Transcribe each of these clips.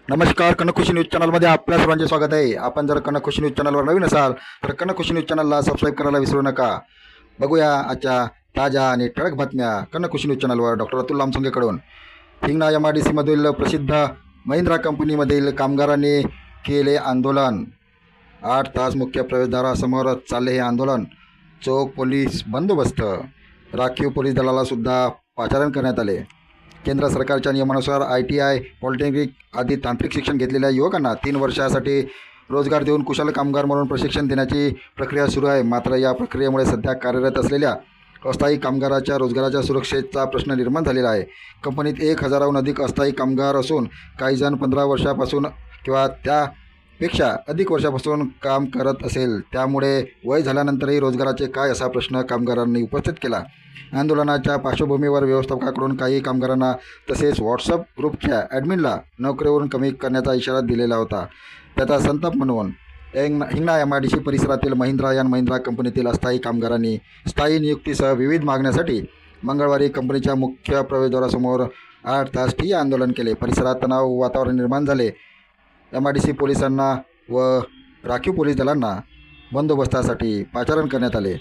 नमस्कार. कनकखुशी न्यूज चॅनलमध्ये आपल्या सर्वांचे स्वागत आहे. आपण जर कनकखुशी न्यूज चॅनलवर नवीन असाल तर कनकखुशी न्यूज चॅनलला सबस्क्राईब करायला विसरू नका. बघूया आजच्या ताज्या आणि ठळक बातम्या कनकखुशी न्यूज चॅनलवर. डॉक्टर अतुल लामसंगेकडून. हिंगणा MIDCमधील प्रसिद्ध महिंद्रा कंपनीमधील कामगारांनी केले आंदोलन. 8 तास मुख्य प्रवेशद्वारासमोर चालले हे आंदोलन. चोख पोलीस बंदोबस्त, राखीव पोलीस दलाला सुद्धा पाचारण करण्यात आले. केंद्र सरकारच्या नियमानुसार ITI, पॉलिटेक्निक आदी तांत्रिक शिक्षण घेतलेल्या युवकांना 3 वर्षासाठी रोजगार देऊन कुशल कामगार म्हणून प्रशिक्षण देण्याची प्रक्रिया सुरू आहे. मात्र या प्रक्रियेमुळे सध्या कार्यरत असलेल्या अस्थायी कामगाराच्या रोजगाराच्या सुरक्षेचा प्रश्न निर्माण झालेला आहे. कंपनीत 1000हून अधिक अस्थायी कामगार असून काही जण 15 वर्षापासून किंवा त्यापेक्षा अधिक वर्षापासून काम करत असेल. त्यामुळे वय झाल्यानंतरही रोजगाराचे काय, असा प्रश्न कामगारांनी उपस्थित केला. आंदोलनाच्या पार्श्वभूमीवर व्यवस्थापकाकडून काही कामगारांना तसेच व्हॉट्सअप ग्रुपच्या ॲडमिनला नोकरीवरून कमी करण्याचा इशारा दिलेला होता. त्याचा संताप म्हणून हिंगणा MIDC परिसरातील महिंद्रा अँड महिंद्रा कंपनीतील अस्थायी कामगारांनी स्थायी नियुक्तीसह विविध मागण्यासाठी मंगळवारी कंपनीच्या मुख्य प्रवेशद्वारासमोर 8 तास ठिय्या आंदोलन केले. परिसरात तणाव वातावरण निर्माण झाले. MIDC पोलिसांना व राखीव पोलीस दलांना बंदोबस्तासाठी पाचारण करण्यात आले.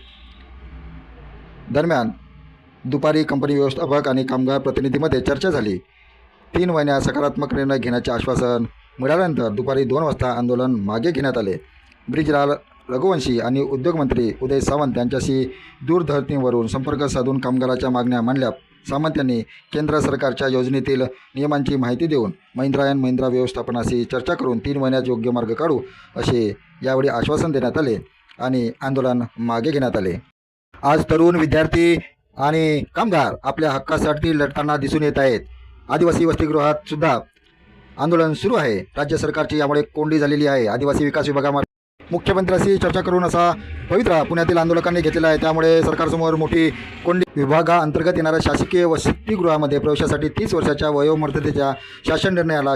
दरम्यान दुपारी कंपनी व्यवस्थापक आणि कामगार प्रतिनिधीमध्ये चर्चा झाली. 3 महिन्यात सकारात्मक निर्णय घेण्याचे आश्वासन मिळाल्यानंतर दुपारी 2 वाजता आंदोलन मागे घेण्यात आले. ब्रिजलाल रघुवंशी आणि उद्योगमंत्री उदय सामंत यांच्याशी दूरध्वनीवरून संपर्क साधून कामगाराच्या मागण्या मांडल्या. सामंत यांनी केंद्र सरकारच्या योजनेतील नियमांची माहिती देऊन महिंद्रा अँड महिंद्रा व्यवस्थापनाशी चर्चा करून 3 महिन्यात योग्य मार्ग काढू असे यावेळी आश्वासन देण्यात आले आणि आंदोलन मागे घेण्यात आले. आज तरुण विद्यार्थी आणि कामगार आपल्या हक्कासाठी लढताना दिसून येत आहेत. आदिवासी वसतिगृहात सुद्धा आंदोलन सुरू आहे. राज्य सरकारची यामुळे कोंडी झालेली आहे. आदिवासी विकास विभागामध्ये मुख्यमंत्र्यांशी चर्चा करून असा पवित्रा पुण्यातील आंदोलकांनी घेतलेला आहे. त्यामुळे सरकारसमोर मोठी कोंडी. विभागाअंतर्गत येणाऱ्या शासकीय वसतिगृहामध्ये प्रवेशासाठी 30 वर्षाच्या वयोमर्यादेच्या शासन निर्णयाला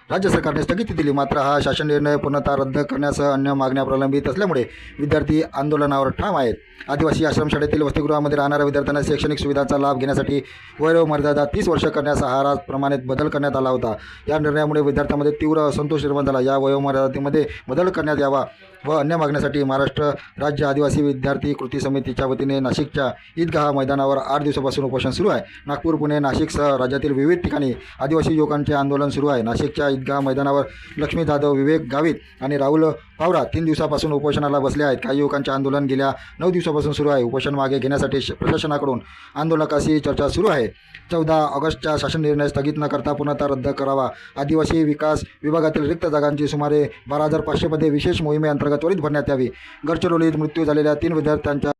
राज्य सरकारने स्थगिती दिली. मात्र हा शासन निर्णय पूर्णतः रद्द करण्यासह अन्य मागण्या प्रलंबित असल्यामुळे विद्यार्थी आंदोलनावर ठाम आहेत. आदिवासी आश्रमशाळेतील वसतिगृहामध्ये राहणाऱ्या विद्यार्थ्यांना शैक्षणिक सुविधांचा लाभ घेण्यासाठी वयोमर्यादा 30 वर्ष करण्याचा आहाराप्रमाणे बदल करण्यात आला होता. या निर्णयामुळे विद्यार्थ्यांमध्ये तीव्र असंतोष निर्माण झाला. या वयोमर्यादेमध्ये बदल करण्यात यावा व अन्य मागण्यासाठी महाराष्ट्र राज्य आदिवासी विद्यार्थी कृती समितीच्या वतीने नाशिकच्या ईदगाह मैदानावर 8 दिवसापासून उपोषण सुरू आहे. नागपूर, पुणे, नाशिकसह राज्यातील विविध ठिकाणी आदिवासी युवकांचे आंदोलन सुरू आहे. नाशिकच्या ईदगाह मैदानावर लक्ष्मी जाधव, विवेक गावित आणि राहुल पावरा 3 दिवसापासून उपोषणाला बसले आहेत. काही युवकांचे आंदोलन गेल्या 9 दिवसापासून सुरू आहे. उपोषण मागे घेण्यासाठी प्रशासनाकडून आंदोलकाशी चर्चा सुरू आहे. 14 ऑगस्टचा शासन निर्णय स्थगित न करता पूर्णतः रद्द करावा. आदिवासी विकास विभागातील रिक्त जागांची सुमारे 12,500 पदे विशेष मोहिमेअंतर्गत त्वरित भरण्यात यावी. गडचिरोलीत मृत्यू झालेल्या 3 विद्यार्थ्यांच्या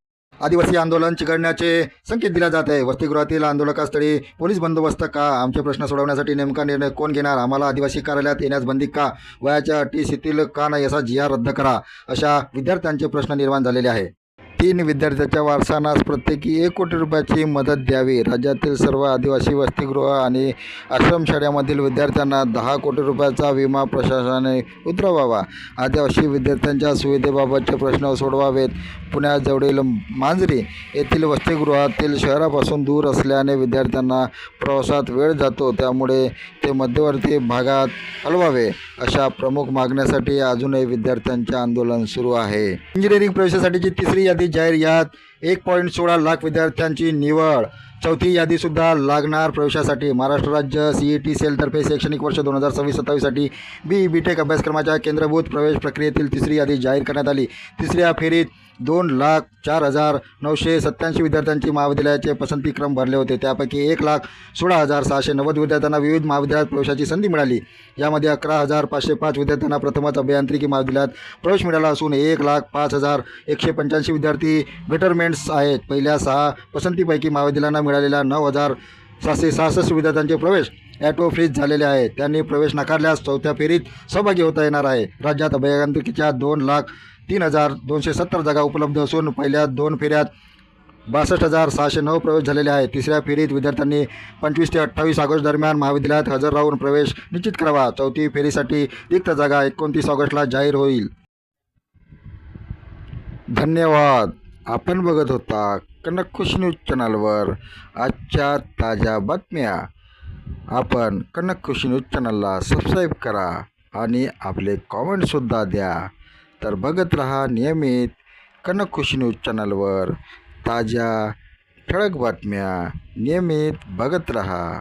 आदिवासी आंदोलन चिघळण्याचे संकेत दिला जात आहे. वसतिगृहातील आंदोलकास्थळी पोलीस बंदोबस्त का? आमचे प्रश्न सोडवण्यासाठी नेमका निर्णय कोण घेणार? आम्हाला आदिवासी कार्यालयात येण्यास बंदी का? वयाच्या अटी शिथिल का नाही? असा GR रद्द करा, अशा विद्यार्थ्यांचे प्रश्न निर्माण झालेले आहे. 3 विद्यार्थ्यांच्या वारसांनास प्रत्येकी 1 कोटी रुपयाची मदत द्यावी. राज्यातील सर्व आदिवासी वसतिगृह आणि आश्रमशाळेमधील विद्यार्थ्यांना 10 कोटी रुपयाचा विमा प्रशासनाने उतरवावा. आदिवासी विद्यार्थ्यांच्या सुविधेबाबतचे प्रश्न सोडवावेत. पुण्याजवळील मांजरी येथील वसतिगृहातील शहरापासून दूर असल्याने विद्यार्थ्यांना प्रवासात वेळ जातो. त्यामुळे ते मध्यवर्ती भागात हलवावे. अशा प्रमुख मागण्यासाठी अजूनही विद्यार्थ्यांचे आंदोलन सुरू आहे. इंजिनिअरिंग प्रवेशासाठीची 3री यादी जाहीर. यात 1.16 लाख विद्यार्थ्यांची निवड. 4थी यादीसुद्धा लागणार प्रवेशासाठी. महाराष्ट्र राज्य CET सेलतर्फे शैक्षणिक वर्ष 2026-27साठी BE-BTech अभ्यासक्रमाच्या केंद्रभूत प्रवेश प्रक्रियेतील 3री यादी जाहीर करण्यात आली. 3ऱ्या फेरीत 2,04,987 विद्यार्थ्यांची महाविद्यालयाचे पसंतीक्रम भरले होते. त्यापैकी 1,16,690 विद्यार्थ्यांना विविध महाविद्यालयात प्रवेशाची संधी मिळाली. यामध्ये 11,505 विद्यार्थ्यांना प्रथमच अभियांत्रिकी महाविद्यालयात प्रवेश मिळाला असून 1,05,185 विद्यार्थी बेटरमेंट्स आहेत. पहिल्या 6 पसंतीपैकी महाविद्यालयांना मिळालेल्या 9,766 विद्यार्थ्यांचे प्रवेश ॲटो फ्रीज झालेले आहेत. त्यांनी प्रवेश नाकारल्यास 4थ्या फेरीत सहभागी होता येणार आहे. राज्यात अभियांत्रिकीच्या 2,03,270 जागा उपलब्ध असून पहिल्या 2 फेऱ्यात 62,609 प्रवेश झालेले आहेत. 3ऱ्या फेरीत विद्यार्थ्यांनी 25 ते 28 ऑगस्ट दरम्यान महाविद्यालयात हजर राहून प्रवेश निश्चित करावा. 4थी फेरीसाठी रिक्त जागा 29 ऑगस्टला जाहीर होईल. धन्यवाद. आपण बघत होता कनकखुशी न्यूज चॅनलवर आजच्या ताज्या बातम्या. आपण कनक कृषी न्यूज चॅनलला सबस्क्राईब करा आणि आपले कॉमेंटसुद्धा द्या. तर बघत रहा नियमित कनक कृषी न्यूज चॅनलवर ताज्या ठळक बातम्या नियमित बघत रहा.